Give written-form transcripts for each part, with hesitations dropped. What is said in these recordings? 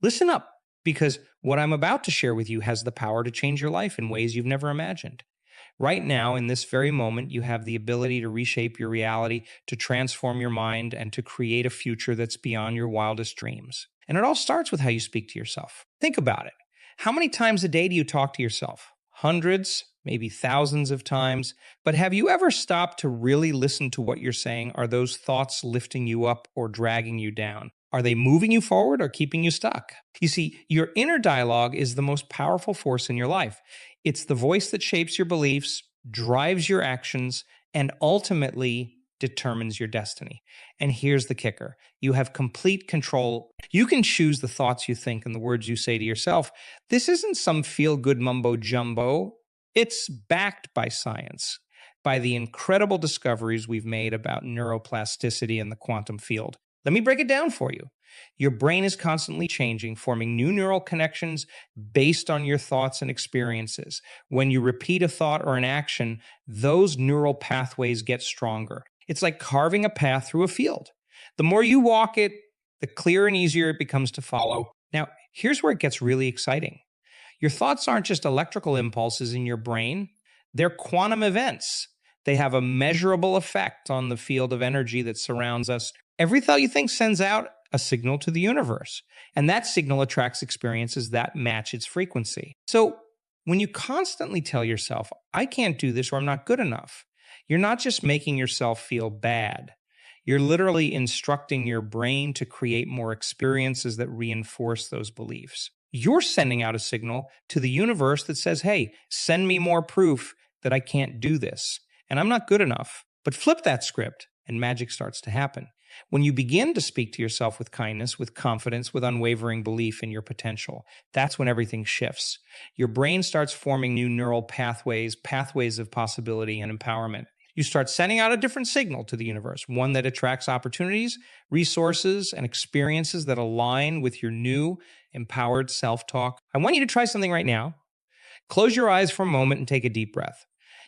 Listen up, because what I'm about to share with you has the power to change your life in ways you've never imagined. Right now, in this very moment, you have the ability to reshape your reality, to transform your mind, and to create a future that's beyond your wildest dreams. And it all starts with how you speak to yourself. Think about it. How many times a day do you talk to yourself? Hundreds, maybe thousands of times. But have you ever stopped to really listen to what you're saying? Are those thoughts lifting you up or dragging you down? Are they moving you forward or keeping you stuck? You see, your inner dialogue is the most powerful force in your life. It's the voice that shapes your beliefs, drives your actions, and ultimately determines your destiny. And here's the kicker: you have complete control. You can choose the thoughts you think and the words you say to yourself. This isn't some feel good mumbo jumbo, it's backed by science, by the incredible discoveries we've made about neuroplasticity in the quantum field. Let me break it down for you. Your brain is constantly changing, forming new neural connections based on your thoughts and experiences. When you repeat a thought or an action, those neural pathways get stronger. It's like carving a path through a field. The more you walk it, the clearer and easier it becomes to follow. Now, here's where it gets really exciting. Your thoughts aren't just electrical impulses in your brain, they're quantum events. They have a measurable effect on the field of energy that surrounds us. Every thought you think sends out a signal to the universe, and that signal attracts experiences that match its frequency. So, when you constantly tell yourself, I can't do this or I'm not good enough, you're not just making yourself feel bad. You're literally instructing your brain to create more experiences that reinforce those beliefs. You're sending out a signal to the universe that says, hey, send me more proof that I can't do this and I'm not good enough. But flip that script and magic starts to happen. When you begin to speak to yourself with kindness, with confidence, with unwavering belief in your potential, that's when everything shifts. Your brain starts forming new neural pathways of possibility and empowerment. You start sending out a different signal to the universe, one that attracts opportunities, resources, and experiences that align with your new, empowered self-talk. I want you to try something right now. Close your eyes for a moment and take a deep breath.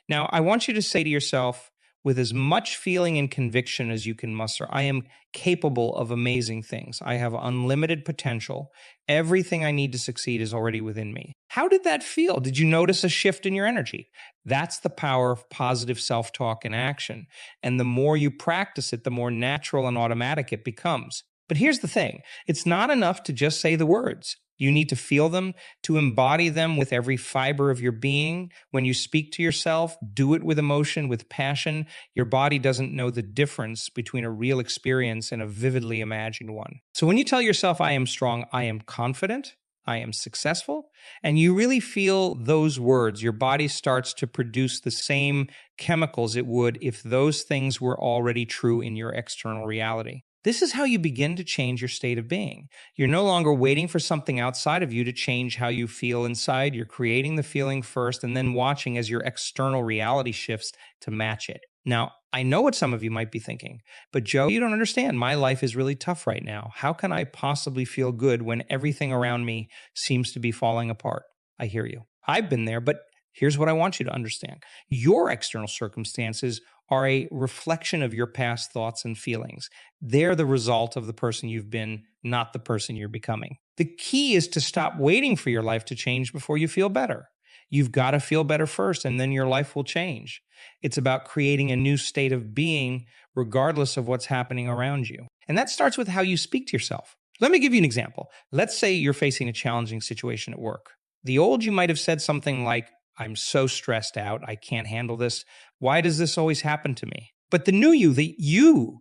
Now, I want you to say to yourself, with as much feeling and conviction as you can muster, I am capable of amazing things. I have unlimited potential. Everything I need to succeed is already within me. How did that feel? Did you notice a shift in your energy? That's the power of positive self-talk and action. And the more you practice it, the more natural and automatic it becomes. But here's the thing. It's not enough to just say the words. You need to feel them, to embody them with every fiber of your being. When you speak to yourself, do it with emotion, with passion. Your body doesn't know the difference between a real experience and a vividly imagined one. So when you tell yourself, I am strong, I am confident, I am successful, and you really feel those words, your body starts to produce the same chemicals it would if those things were already true in your external reality. This is how you begin to change your state of being. You're no longer waiting for something outside of you to change how you feel inside. You're creating the feeling first and then watching as your external reality shifts to match it. Now, I know what some of you might be thinking, but Joe, you don't understand. My life is really tough right now. How can I possibly feel good when everything around me seems to be falling apart? I hear you. I've been there, but here's what I want you to understand. Your external circumstances are a reflection of your past thoughts and feelings. They're the result of the person you've been, not the person you're becoming. The key is to stop waiting for your life to change before you feel better. You've got to feel better first, and then your life will change. It's about creating a new state of being regardless of what's happening around you. And that starts with how you speak to yourself. Let me give you an example. Let's say you're facing a challenging situation at work. The old you might have said something like, I'm so stressed out, I can't handle this. Why does this always happen to me? But the new you,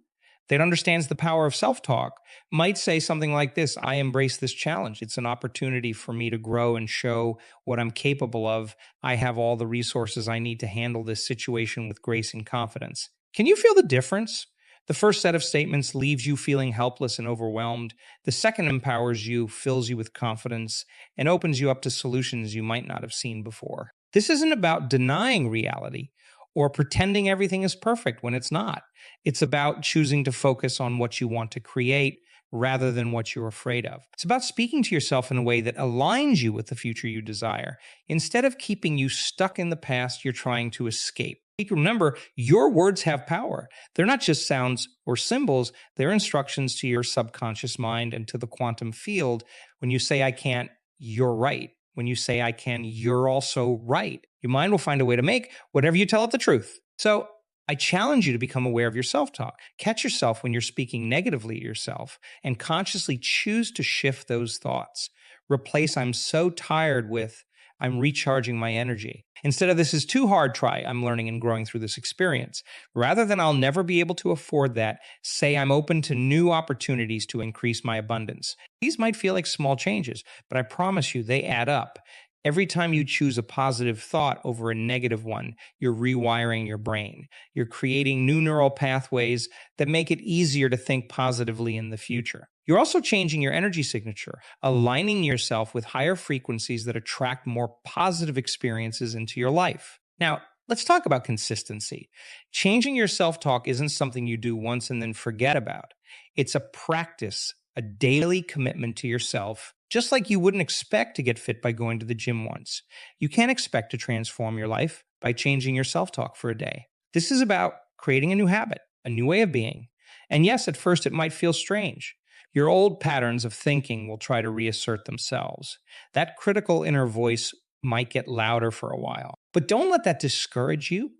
that understands the power of self-talk, might say something like this: I embrace this challenge. It's an opportunity for me to grow and show what I'm capable of. I have all the resources I need to handle this situation with grace and confidence. Can you feel the difference? The first set of statements leaves you feeling helpless and overwhelmed. The second empowers you, fills you with confidence, and opens you up to solutions you might not have seen before. This isn't about denying reality or pretending everything is perfect when it's not. It's about choosing to focus on what you want to create rather than what you're afraid of. It's about speaking to yourself in a way that aligns you with the future you desire, instead of keeping you stuck in the past you're trying to escape. Remember, your words have power. They're not just sounds or symbols, they're instructions to your subconscious mind and to the quantum field. When you say, I can't, you're right. When you say, I can, you're also right. Your mind will find a way to make whatever you tell it the truth. So I challenge you to become aware of your self-talk. Catch yourself when you're speaking negatively to yourself and consciously choose to shift those thoughts. Replace I'm so tired with I'm recharging my energy. Instead of this is too hard, try I'm learning and growing through this experience. Rather than I'll never be able to afford that, say I'm open to new opportunities to increase my abundance. These might feel like small changes, but I promise you they add up. Every time you choose a positive thought over a negative one, you're rewiring your brain. You're creating new neural pathways that make it easier to think positively in the future. You're also changing your energy signature, aligning yourself with higher frequencies that attract more positive experiences into your life. Now, let's talk about consistency. Changing your self-talk isn't something you do once and then forget about. It's a practice, a daily commitment to yourself, just like you wouldn't expect to get fit by going to the gym once. You can't expect to transform your life by changing your self-talk for a day. This is about creating a new habit, a new way of being. And yes, at first it might feel strange. Your old patterns of thinking will try to reassert themselves. That critical inner voice might get louder for a while. But don't let that discourage you.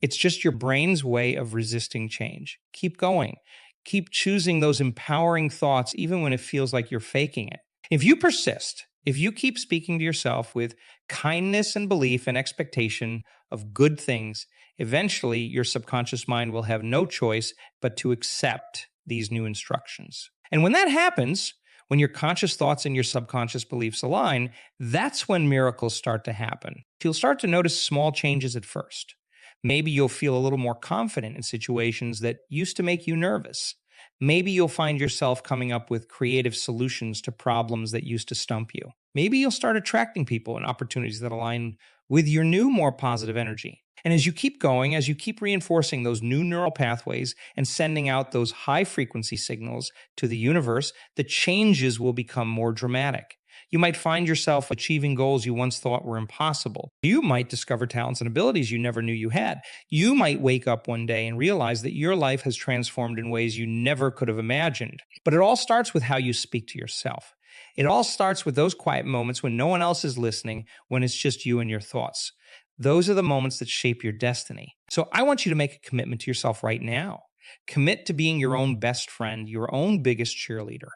It's just your brain's way of resisting change. Keep going. Keep choosing those empowering thoughts even when it feels like you're faking it. If you persist, if you keep speaking to yourself with kindness and belief and expectation of good things, eventually your subconscious mind will have no choice but to accept these new instructions. And when that happens, when your conscious thoughts and your subconscious beliefs align, that's when miracles start to happen. You'll start to notice small changes at first. Maybe you'll feel a little more confident in situations that used to make you nervous. Maybe you'll find yourself coming up with creative solutions to problems that used to stump you. Maybe you'll start attracting people and opportunities that align with your new, more positive energy. And as you keep going, as you keep reinforcing those new neural pathways and sending out those high frequency signals to the universe, the changes will become more dramatic. You might find yourself achieving goals you once thought were impossible. You might discover talents and abilities you never knew you had. You might wake up one day and realize that your life has transformed in ways you never could have imagined. But it all starts with how you speak to yourself. It all starts with those quiet moments when no one else is listening, when it's just you and your thoughts. Those are the moments that shape your destiny. So I want you to make a commitment to yourself right now. Commit to being your own best friend, your own biggest cheerleader.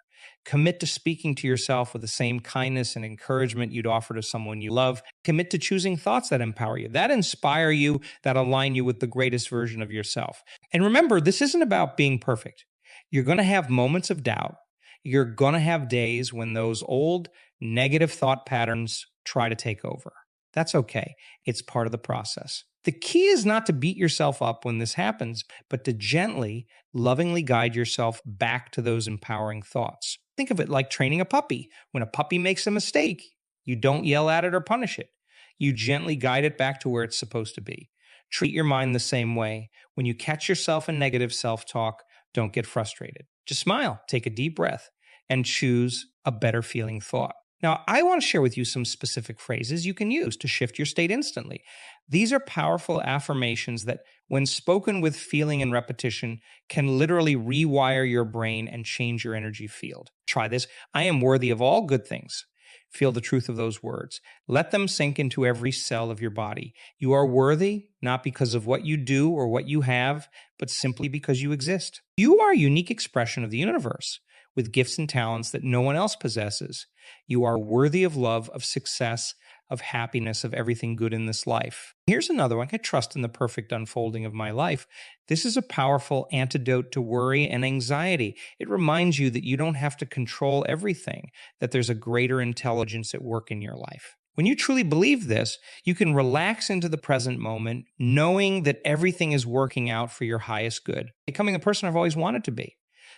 Commit to speaking to yourself with the same kindness and encouragement you'd offer to someone you love. Commit to choosing thoughts that empower you, that inspire you, that align you with the greatest version of yourself. And remember, this isn't about being perfect. You're going to have moments of doubt. You're going to have days when those old negative thought patterns try to take over. That's okay. It's part of the process. The key is not to beat yourself up when this happens, but to gently, lovingly guide yourself back to those empowering thoughts. Think of it like training a puppy. When a puppy makes a mistake, you don't yell at it or punish it. You gently guide it back to where it's supposed to be. Treat your mind the same way. When you catch yourself in negative self-talk, don't get frustrated. Just smile, take a deep breath, and choose a better feeling thought. Now, I want to share with you some specific phrases you can use to shift your state instantly. These are powerful affirmations that, when spoken with feeling and repetition, can literally rewire your brain and change your energy field. Try this. I am worthy of all good things. Feel the truth of those words. Let them sink into every cell of your body. You are worthy, not because of what you do or what you have, but simply because you exist. You are a unique expression of the universe, with gifts and talents that no one else possesses. You are worthy of love, of success, of happiness, of everything good in this life. Here's another one. I trust in the perfect unfolding of my life. This is a powerful antidote to worry and anxiety. It reminds you that you don't have to control everything, that there's a greater intelligence at work in your life. When you truly believe this, you can relax into the present moment, knowing that everything is working out for your highest good, becoming the person I've always wanted to be.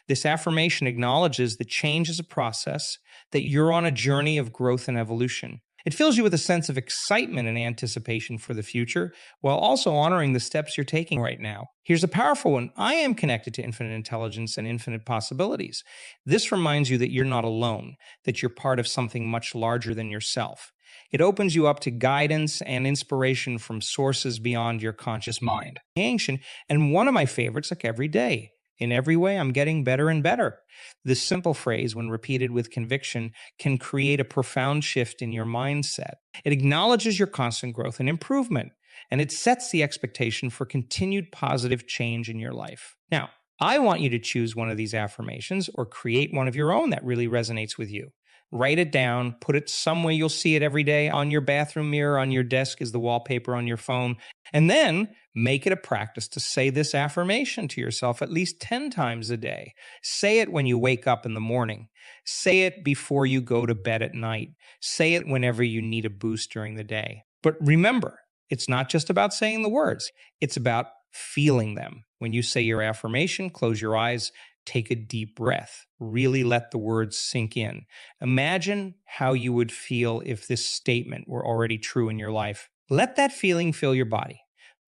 This affirmation acknowledges that change is a process, that you're on a journey of growth and evolution. It fills you with a sense of excitement and anticipation for the future, while also honoring the steps you're taking right now. Here's a powerful one. I am connected to infinite intelligence and infinite possibilities. This reminds you that you're not alone, that you're part of something much larger than yourself. It opens you up to guidance and inspiration from sources beyond your conscious mind. Ancient, and one of my favorites, like every day. In every way, I'm getting better and better. This simple phrase, when repeated with conviction, can create a profound shift in your mindset. It acknowledges your constant growth and improvement, and it sets the expectation for continued positive change in your life. Now, I want you to choose one of these affirmations or create one of your own that really resonates with you. Write it down, put it somewhere you'll see it every day, on your bathroom mirror, on your desk is the wallpaper on your phone, and then make it a practice to say this affirmation to yourself at least 10 times a day. Say it when you wake up in the morning. Say it before you go to bed at night. Say it whenever you need a boost during the day. But remember, it's not just about saying the words, it's about feeling them. When you say your affirmation, close your eyes, take a deep breath. Really let the words sink in. Imagine how you would feel if this statement were already true in your life. Let that feeling fill your body.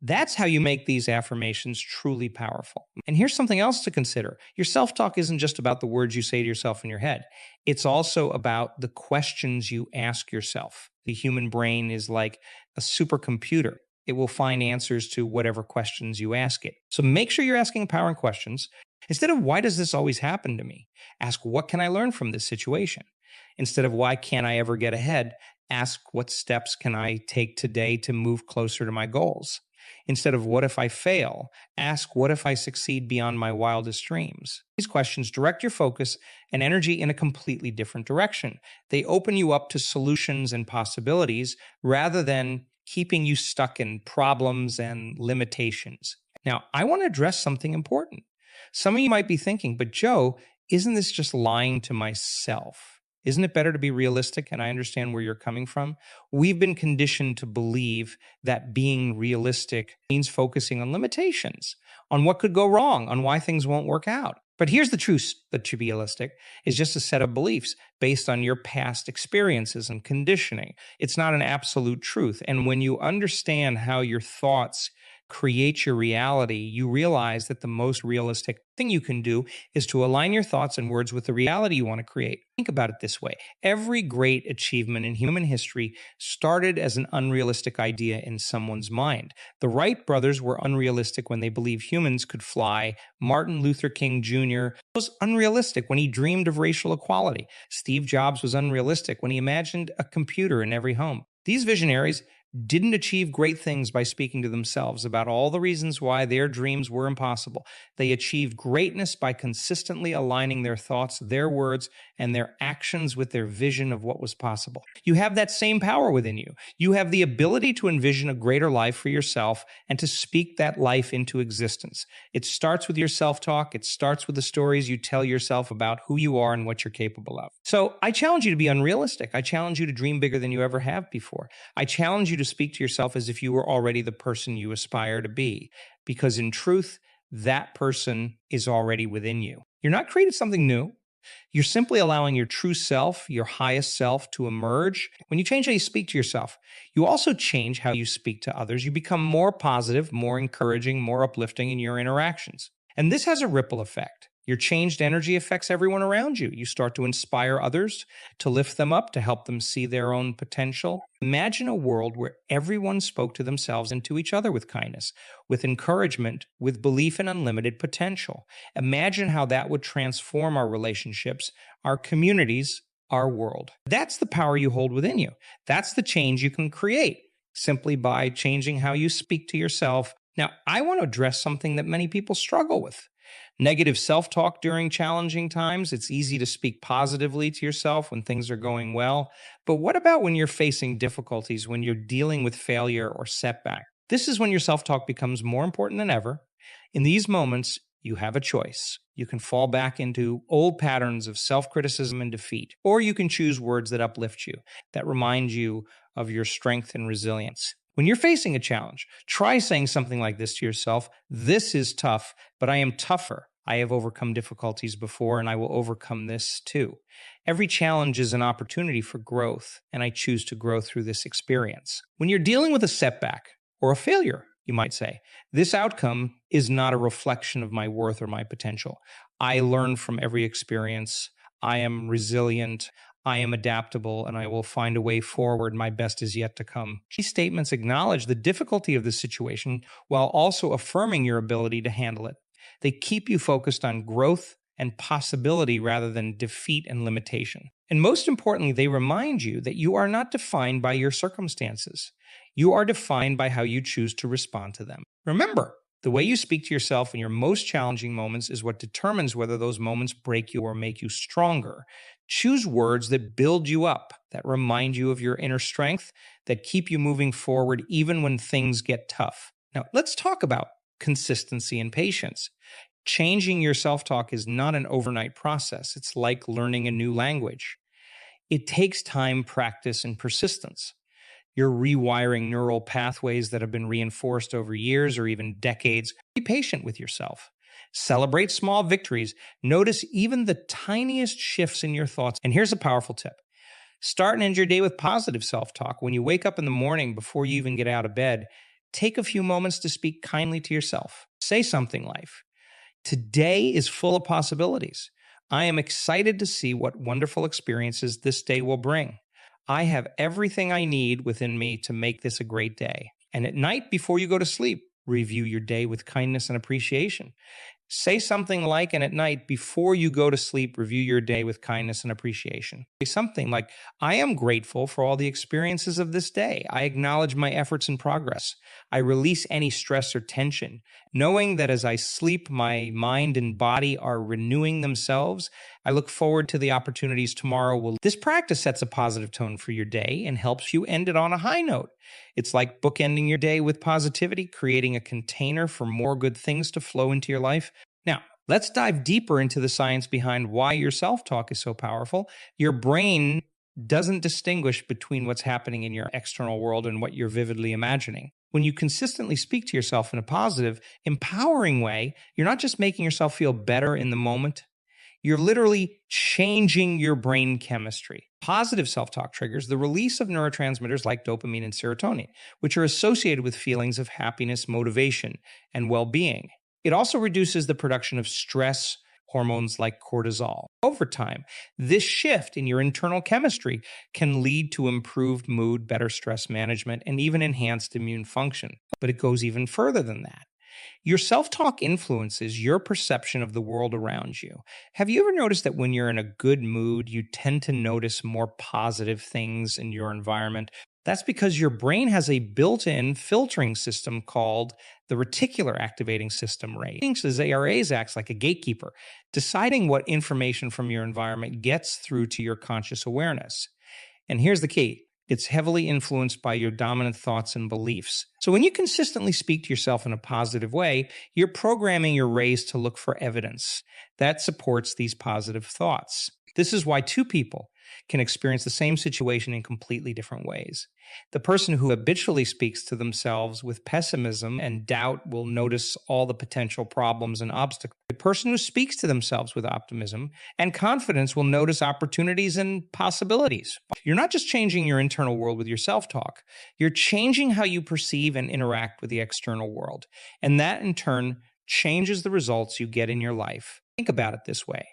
That's how you make these affirmations truly powerful. And here's something else to consider. Your self-talk isn't just about the words you say to yourself in your head. It's also about the questions you ask yourself. The human brain is like a supercomputer. It will find answers to whatever questions you ask it. So make sure you're asking empowering questions. Instead of, why does this always happen to me? Ask, what can I learn from this situation? Instead of, why can't I ever get ahead? Ask, what steps can I take today to move closer to my goals? Instead of, what if I fail? Ask, what if I succeed beyond my wildest dreams? These questions direct your focus and energy in a completely different direction. They open you up to solutions and possibilities rather than keeping you stuck in problems and limitations. Now, I want to address something important. Some of you might be thinking, but Joe, isn't this just lying to myself? Isn't it better to be realistic? And I understand where you're coming from. We've been conditioned to believe that being realistic means focusing on limitations, on what could go wrong, on why things won't work out. But here's the truth: that to be realistic is just a set of beliefs based on your past experiences and conditioning. It's not an absolute truth. And when you understand how your thoughts create your reality, you realize that the most realistic thing you can do is to align your thoughts and words with the reality you want to create. Think about it this way. Every great achievement in human history started as an unrealistic idea in someone's mind. The Wright brothers were unrealistic when they believed humans could fly. Martin Luther King Jr. was unrealistic when he dreamed of racial equality. Steve Jobs was unrealistic when he imagined a computer in every home. These visionaries didn't achieve great things by speaking to themselves about all the reasons why their dreams were impossible. They achieved greatness by consistently aligning their thoughts, their words, and their actions with their vision of what was possible. You have that same power within you. You have the ability to envision a greater life for yourself and to speak that life into existence. It starts with your self-talk. It starts with the stories you tell yourself about who you are and what you're capable of. So I challenge you to be unrealistic. I challenge you to dream bigger than you ever have before. I challenge you to speak to yourself as if you were already the person you aspire to be, because in truth, that person is already within you. You're not creating something new. You're simply allowing your true self, your highest self, to emerge. When you change how you speak to yourself, you also change how you speak to others. You become more positive, more encouraging, more uplifting in your interactions. And this has a ripple effect. Your changed energy affects everyone around you. You start to inspire others, to lift them up, to help them see their own potential. Imagine a world where everyone spoke to themselves and to each other with kindness, with encouragement, with belief in unlimited potential. Imagine how that would transform our relationships, our communities, our world. That's the power you hold within you. That's the change you can create simply by changing how you speak to yourself. Now, I want to address something that many people struggle with. Negative self-talk during challenging times. It's easy to speak positively to yourself when things are going well. But what about when you're facing difficulties, when you're dealing with failure or setback? This is when your self-talk becomes more important than ever. In these moments, you have a choice. You can fall back into old patterns of self-criticism and defeat, or you can choose words that uplift you, that remind you of your strength and resilience. When you're facing a challenge, try saying something like this to yourself: this is tough, but I am tougher. I have overcome difficulties before, and I will overcome this too. Every challenge is an opportunity for growth, and I choose to grow through this experience. When you're dealing with a setback or a failure, you might say, this outcome is not a reflection of my worth or my potential. I learn from every experience. I am resilient. I am adaptable and I will find a way forward. My best is yet to come. These statements acknowledge the difficulty of the situation while also affirming your ability to handle it. They keep you focused on growth and possibility rather than defeat and limitation. And most importantly, they remind you that you are not defined by your circumstances. You are defined by how you choose to respond to them. Remember, the way you speak to yourself in your most challenging moments is what determines whether those moments break you or make you stronger. Choose words that build you up, that remind you of your inner strength, that keep you moving forward even when things get tough. Now, let's talk about consistency and patience. Changing your self-talk is not an overnight process. It's like learning a new language. It takes time, practice, and persistence. You're rewiring neural pathways that have been reinforced over years or even decades. Be patient with yourself. Celebrate small victories. Notice even the tiniest shifts in your thoughts. And here's a powerful tip. Start and end your day with positive self-talk. When you wake up in the morning before you even get out of bed, take a few moments to speak kindly to yourself. Say something like, "Today is full of possibilities. I am excited to see what wonderful experiences this day will bring. I have everything I need within me to make this a great day." And at night, before you go to sleep, review your day with kindness and appreciation. Say something like, and at night, before you go to sleep, review your day with kindness and appreciation. Say something like, "I am grateful for all the experiences of this day. I acknowledge my efforts and progress. I release any stress or tension, knowing that as I sleep, my mind and body are renewing themselves. I look forward to the opportunities tomorrow." This practice sets a positive tone for your day and helps you end it on a high note. It's like bookending your day with positivity, creating a container for more good things to flow into your life. Now, let's dive deeper into the science behind why your self-talk is so powerful. Your brain doesn't distinguish between what's happening in your external world and what you're vividly imagining. When you consistently speak to yourself in a positive, empowering way, you're not just making yourself feel better in the moment, you're literally changing your brain chemistry. Positive self-talk triggers the release of neurotransmitters like dopamine and serotonin, which are associated with feelings of happiness, motivation, and well-being. It also reduces the production of stress hormones like cortisol. Over time, this shift in your internal chemistry can lead to improved mood, better stress management, and even enhanced immune function. But it goes even further than that. Your self-talk influences your perception of the world around you. Have you ever noticed that when you're in a good mood, you tend to notice more positive things in your environment? That's because your brain has a built-in filtering system called the reticular activating system, RAS. RAS acts like a gatekeeper, deciding what information from your environment gets through to your conscious awareness. And here's the key. It's heavily influenced by your dominant thoughts and beliefs. So when you consistently speak to yourself in a positive way, you're programming your RAS to look for evidence that supports these positive thoughts. This is why two people can experience the same situation in completely different ways. The person who habitually speaks to themselves with pessimism and doubt will notice all the potential problems and obstacles. The person who speaks to themselves with optimism and confidence will notice opportunities and possibilities. You're not just changing your internal world with your self-talk, you're changing how you perceive and interact with the external world. And that in turn changes the results you get in your life. Think about it this way.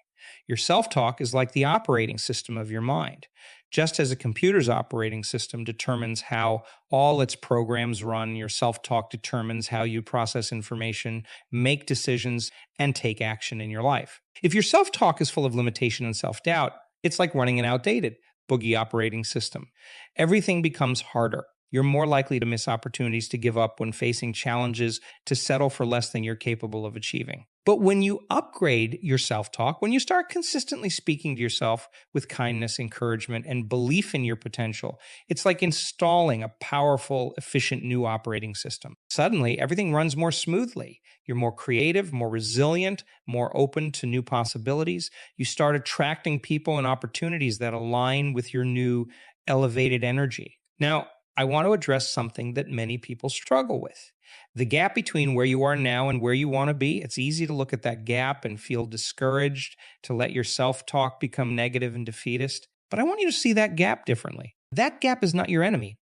Your self-talk is like the operating system of your mind. Just as a computer's operating system determines how all its programs run, your self-talk determines how you process information, make decisions, and take action in your life. If your self-talk is full of limitation and self-doubt, it's like running an outdated, boogie operating system. Everything becomes harder. You're more likely to miss opportunities, to give up when facing challenges, to settle for less than you're capable of achieving. But when you upgrade your self-talk, when you start consistently speaking to yourself with kindness, encouragement, and belief in your potential, it's like installing a powerful, efficient new operating system. Suddenly, everything runs more smoothly. You're more creative, more resilient, more open to new possibilities. You start attracting people and opportunities that align with your new elevated energy. Now, I want to address something that many people struggle with. The gap between where you are now and where you want to be. It's easy to look at that gap and feel discouraged, to let your self-talk become negative and defeatist. But I want you to see that gap differently. That gap is not your enemy.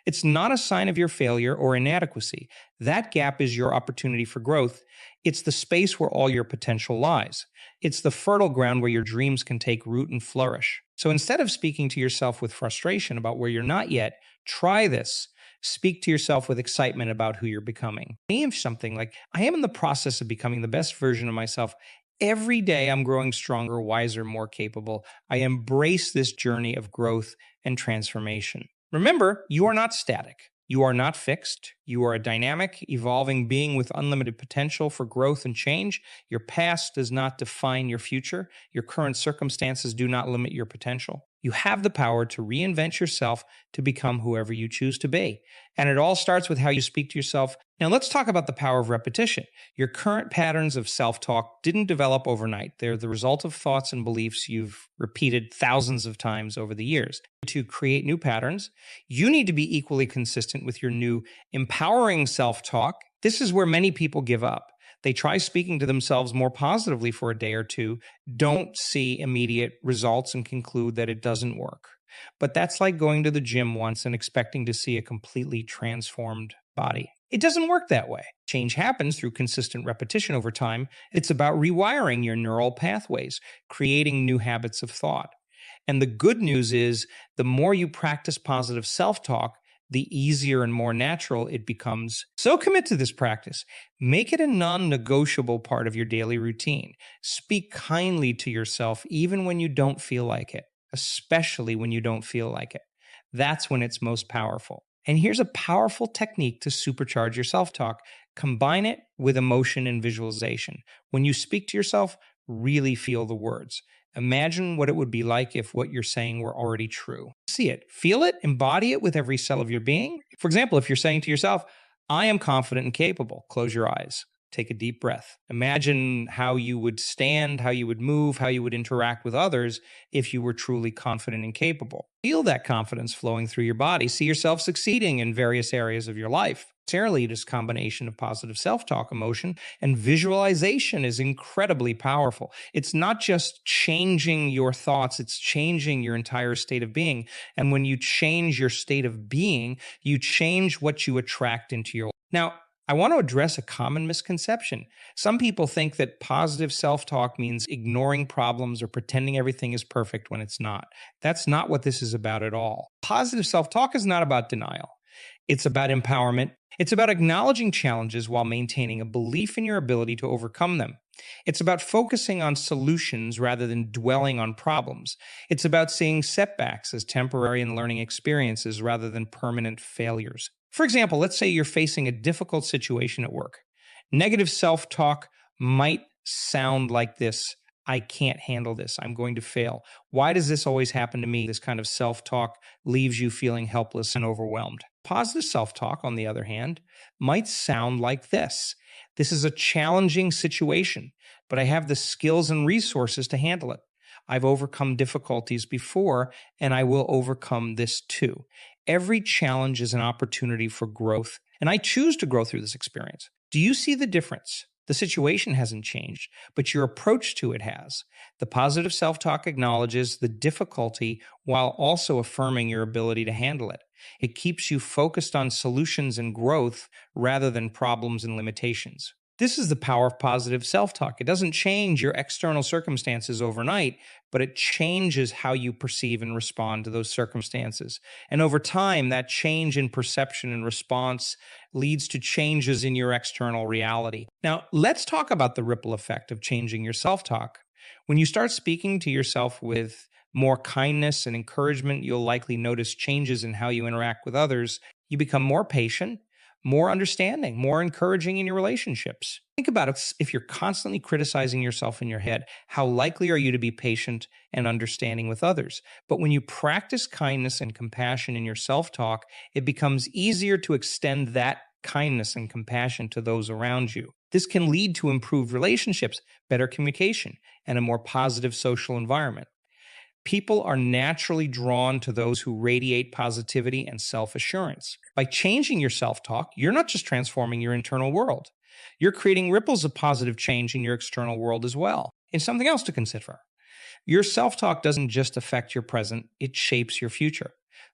It's not a sign of your failure or inadequacy. That gap is your opportunity for growth. It's the space where all your potential lies. It's the fertile ground where your dreams can take root and flourish. So instead of speaking to yourself with frustration about where you're not yet, try this. Speak to yourself with excitement about who you're becoming. Name something like, I am in the process of becoming the best version of myself. Every day I'm growing stronger, wiser, more capable. I embrace this journey of growth and transformation. Remember, you are not static. You are not fixed. You are a dynamic, evolving being with unlimited potential for growth and change. Your past does not define your future. Your current circumstances do not limit your potential. You have the power to reinvent yourself to become whoever you choose to be. And it all starts with how you speak to yourself. Now, let's talk about the power of repetition. Your current patterns of self-talk didn't develop overnight. They're the result of thoughts and beliefs you've repeated thousands of times over the years. To create new patterns, you need to be equally consistent with your new empowering self-talk. This is where many people give up. They try speaking to themselves more positively for a day or two, don't see immediate results, and conclude that it doesn't work. But that's like going to the gym once and expecting to see a completely transformed body. It doesn't work that way. Change happens through consistent repetition over time. It's about rewiring your neural pathways, creating new habits of thought. And the good news is, the more you practice positive self-talk, the easier and more natural it becomes. So commit to this practice. Make it a non-negotiable part of your daily routine. Speak kindly to yourself even when you don't feel like it, especially when you don't feel like it. That's when it's most powerful. And here's a powerful technique to supercharge your self-talk. Combine it with emotion and visualization. When you speak to yourself, really feel the words. Imagine what it would be like if what you're saying were already true. See it, feel it, embody it with every cell of your being. For example, if you're saying to yourself, I am confident and capable, close your eyes. Take a deep breath. Imagine how you would stand, how you would move, how you would interact with others if you were truly confident and capable. Feel that confidence flowing through your body. See yourself succeeding in various areas of your life. Necessarily, this combination of positive self-talk, emotion, and visualization is incredibly powerful. It's not just changing your thoughts, it's changing your entire state of being. And when you change your state of being, you change what you attract into your life. Now, I want to address a common misconception. Some people think that positive self-talk means ignoring problems or pretending everything is perfect when it's not. That's not what this is about at all. Positive self-talk is not about denial. It's about empowerment. It's about acknowledging challenges while maintaining a belief in your ability to overcome them. It's about focusing on solutions rather than dwelling on problems. It's about seeing setbacks as temporary and learning experiences rather than permanent failures. For example, let's say you're facing a difficult situation at work. Negative self-talk might sound like this: I can't handle this. I'm going to fail. Why does this always happen to me? This kind of self-talk leaves you feeling helpless and overwhelmed. Positive self-talk, on the other hand, might sound like this: this is a challenging situation, but I have the skills and resources to handle it. I've overcome difficulties before, and I will overcome this too. Every challenge is an opportunity for growth, and I choose to grow through this experience. Do you see the difference? The situation hasn't changed, but your approach to it has. The positive self-talk acknowledges the difficulty while also affirming your ability to handle it. It keeps you focused on solutions and growth rather than problems and limitations. This is the power of positive self-talk. It doesn't change your external circumstances overnight, but it changes how you perceive and respond to those circumstances. And over time, that change in perception and response leads to changes in your external reality. Now, let's talk about the ripple effect of changing your self-talk. When you start speaking to yourself with more kindness and encouragement, you'll likely notice changes in how you interact with others. You become more patient, more understanding, more encouraging in your relationships. Think about it. If you're constantly criticizing yourself in your head, how likely are you to be patient and understanding with others? But when you practice kindness and compassion in your self-talk, it becomes easier to extend that kindness and compassion to those around you. This can lead to improved relationships, better communication, and a more positive social environment. People are naturally drawn to those who radiate positivity and self-assurance. By changing your self-talk, you're not just transforming your internal world. You're creating ripples of positive change in your external world as well. And something else to consider: your self-talk doesn't just affect your present, it shapes your future.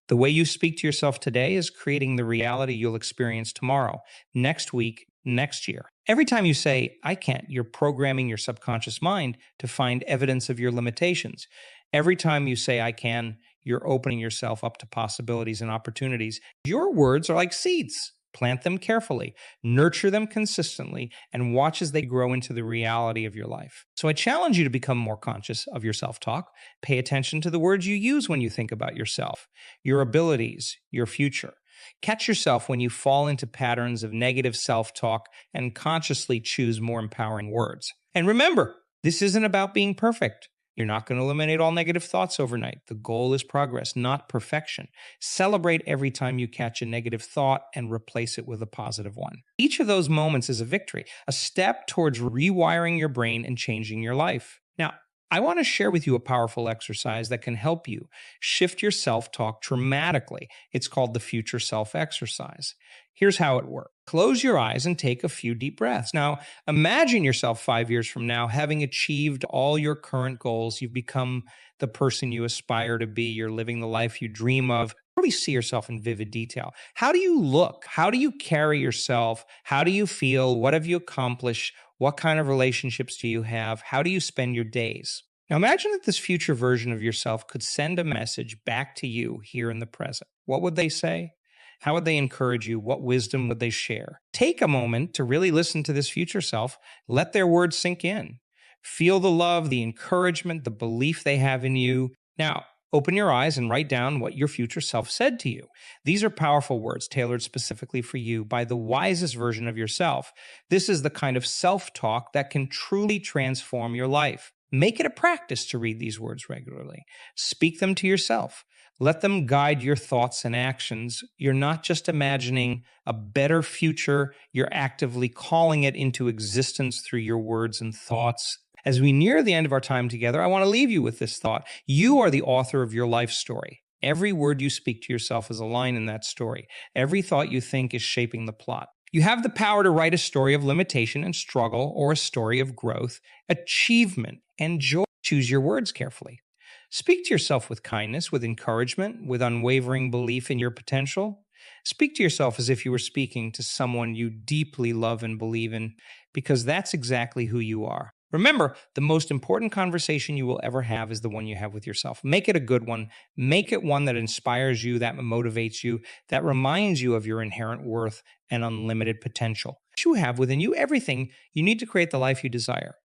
The way you speak to yourself today is creating the reality you'll experience tomorrow, next week, next year. Every time you say, I can't, you're programming your subconscious mind to find evidence of your limitations. Every time you say, I can, you're opening yourself up to possibilities and opportunities. Your words are like seeds. Plant them carefully, nurture them consistently, and watch as they grow into the reality of your life. So I challenge you to become more conscious of your self-talk. Pay attention to the words you use when you think about yourself, your abilities, your future. Catch yourself when you fall into patterns of negative self-talk and consciously choose more empowering words. And remember, this isn't about being perfect. You're not going to eliminate all negative thoughts overnight. The goal is progress, not perfection. Celebrate every time you catch a negative thought and replace it with a positive one. Each of those moments is a victory, a step towards rewiring your brain and changing your life. Now, I want to share with you a powerful exercise that can help you shift your self-talk dramatically. It's called the Future Self Exercise. Here's how it works. Close your eyes and take a few deep breaths. Now, imagine yourself 5 years from now having achieved all your current goals. You've become the person you aspire to be. You're living the life you dream of. Really see yourself in vivid detail. How do you look? How do you carry yourself? How do you feel? What have you accomplished? What kind of relationships do you have? How do you spend your days? Now imagine that this future version of yourself could send a message back to you here in the present. What would they say? How would they encourage you? What wisdom would they share? Take a moment to really listen to this future self. Let their words sink in. Feel the love, the encouragement, the belief they have in you. Now, open your eyes and write down what your future self said to you. These are powerful words tailored specifically for you by the wisest version of yourself. This is the kind of self-talk that can truly transform your life. Make it a practice to read these words regularly. Speak them to yourself. Let them guide your thoughts and actions. You're not just imagining a better future, you're actively calling it into existence through your words and thoughts. As we near the end of our time together, I want to leave you with this thought. You are the author of your life story. Every word you speak to yourself is a line in that story. Every thought you think is shaping the plot. You have the power to write a story of limitation and struggle, or a story of growth, achievement, and joy. Choose your words carefully. Speak to yourself with kindness, with encouragement, with unwavering belief in your potential. Speak to yourself as if you were speaking to someone you deeply love and believe in, because that's exactly who you are. Remember, the most important conversation you will ever have is the one you have with yourself. Make it a good one. Make it one that inspires you, that motivates you, that reminds you of your inherent worth and unlimited potential. You have within you everything you need to create the life you desire.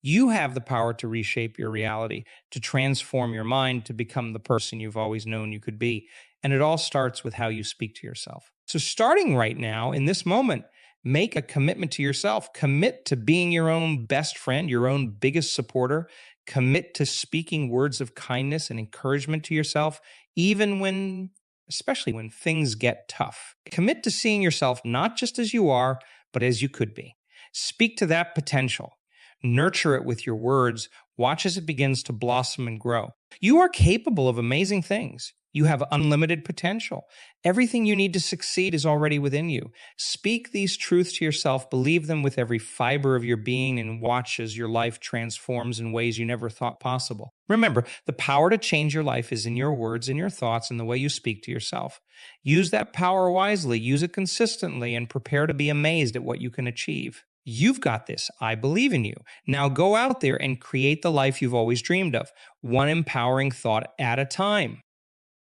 You have the power to reshape your reality, to transform your mind, to become the person you've always known you could be. And it all starts with how you speak to yourself. So starting right now, in this moment, make a commitment to yourself. Commit to being your own best friend, your own biggest supporter. Commit to speaking words of kindness and encouragement to yourself, especially when things get tough. Commit to seeing yourself not just as you are, but as you could be. Speak to that potential. Nurture it with your words. Watch as it begins to blossom and grow. You are capable of amazing things. You have unlimited potential. Everything you need to succeed is already within you. Speak these truths to yourself, believe them with every fiber of your being, and watch as your life transforms in ways you never thought possible. Remember, the power to change your life is in your words, in your thoughts, and the way you speak to yourself. Use that power wisely, use it consistently, and prepare to be amazed at what you can achieve. You've got this. I believe in you. Now go out there and create the life you've always dreamed of, one empowering thought at a time.